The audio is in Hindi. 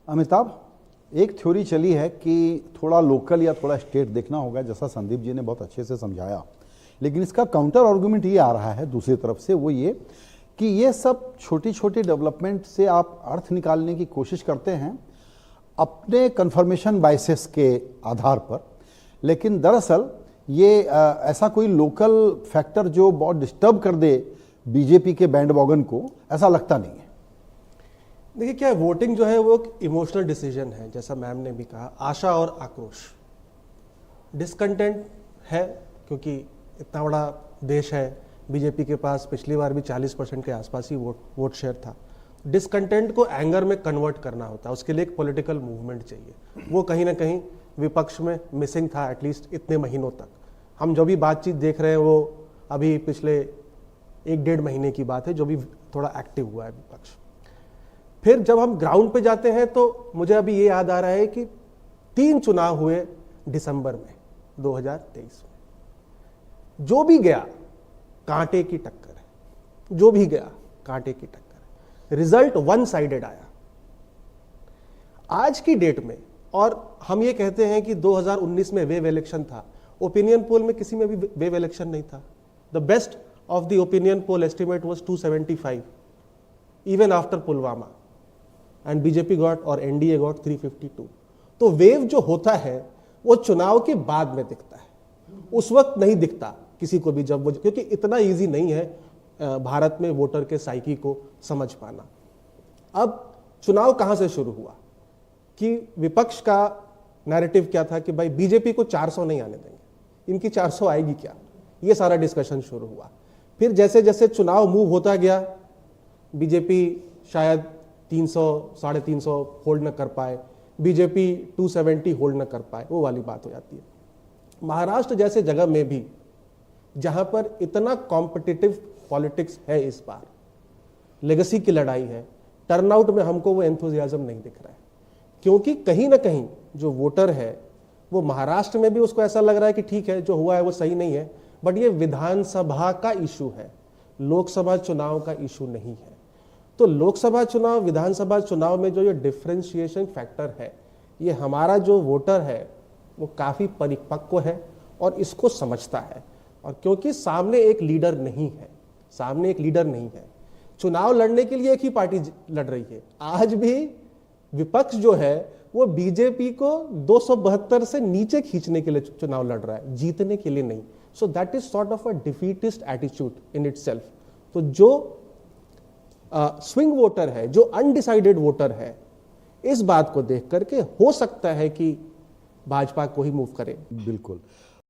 अमिताभ, एक थ्योरी चली है कि थोड़ा लोकल या थोड़ा स्टेट देखना होगा, जैसा संदीप जी ने बहुत अच्छे से समझाया। लेकिन इसका काउंटर आर्गुमेंट ये आ रहा है दूसरी तरफ से, वो ये कि ये सब छोटी छोटी डेवलपमेंट से आप अर्थ निकालने की कोशिश करते हैं अपने कन्फर्मेशन बायसेस के आधार पर, लेकिन दरअसल ये ऐसा कोई लोकल फैक्टर जो बहुत डिस्टर्ब कर दे बीजेपी के बैंड वॉगन को, ऐसा लगता नहीं है। देखिए क्या है, वोटिंग जो है वो एक इमोशनल डिसीजन है, जैसा मैम ने भी कहा, आशा और आक्रोश, डिसकंटेंट है क्योंकि इतना बड़ा देश है, बीजेपी के पास पिछली बार भी 40% के आसपास ही वोट शेयर था। डिसकंटेंट को एंगर में कन्वर्ट करना होता है, उसके लिए एक पॉलिटिकल मूवमेंट चाहिए। वो कहीं ना कहीं विपक्ष में मिसिंग था, एटलीस्ट इतने महीनों तक। हम जो भी बातचीत देख रहे हैं वो अभी पिछले 1-1.5 महीने की बात है जो भी थोड़ा एक्टिव हुआ है विपक्ष। फिर जब हम ग्राउंड पे जाते हैं तो मुझे अभी ये याद आ रहा है कि 3 चुनाव हुए दिसंबर में 2023 में। जो भी गया कांटे की टक्कर है, जो भी गया कांटे की टक्कर है, रिजल्ट वन साइडेड आया। आज की डेट में, और हम ये कहते हैं कि 2019 में वेव इलेक्शन था, ओपिनियन पोल में किसी में भी वेव इलेक्शन नहीं था। The best of the opinion poll estimate was 275 even after Pulwama, and BJP got और एनडीए गॉट 352। तो वेव जो होता है वो चुनाव के बाद में दिखता है, उस वक्त नहीं दिखता किसी को भी, जब वो, क्योंकि इतना इजी नहीं है भारत में वोटर के साइकी को समझ पाना। अब चुनाव कहां से शुरू हुआ कि विपक्ष का नैरेटिव क्या था कि भाई बीजेपी को 400 नहीं आने देंगे, इनकी 400 आएगी क्या, ये सारा डिस्कशन शुरू हुआ। फिर जैसे जैसे चुनाव मूव होता गया, बीजेपी शायद 300 350 होल्ड न कर पाए, बीजेपी 270 होल्ड न कर पाए, वो वाली बात हो जाती है। महाराष्ट्र जैसे जगह में भी जहां पर इतना कॉम्पिटिटिव पॉलिटिक्स है, इस बार लेगेसी की लड़ाई है, टर्नआउट में हमको वो एंथुजियाज्म नहीं दिख रहा है, क्योंकि कहीं ना कहीं जो वोटर है वो महाराष्ट्र में भी उसको ऐसा लग रहा है कि ठीक है जो हुआ है वो सही नहीं है, बट ये विधानसभा का इशू है, लोकसभा चुनाव का इशू नहीं है। तो लोकसभा चुनाव विधानसभा चुनाव में जो ये डिफरेंशिएशन फैक्टर है, ये हमारा जो वोटर है वो काफी परिपक्व है और इसको समझता है। और क्योंकि सामने एक लीडर नहीं है, सामने एक लीडर नहीं है, चुनाव लड़ने के लिए एक ही पार्टी लड़ रही है। आज भी विपक्ष जो है वो बीजेपी को 272 से नीचे खींचने के लिए चुनाव लड़ रहा है, जीतने के लिए नहीं। So that is sort of a defeatist attitude in itself. तो जो स्विंग वोटर है, जो अनडिसाइडेड वोटर है, इस बात को देख करके हो सकता है कि भाजपा को ही मूव करे। बिल्कुल।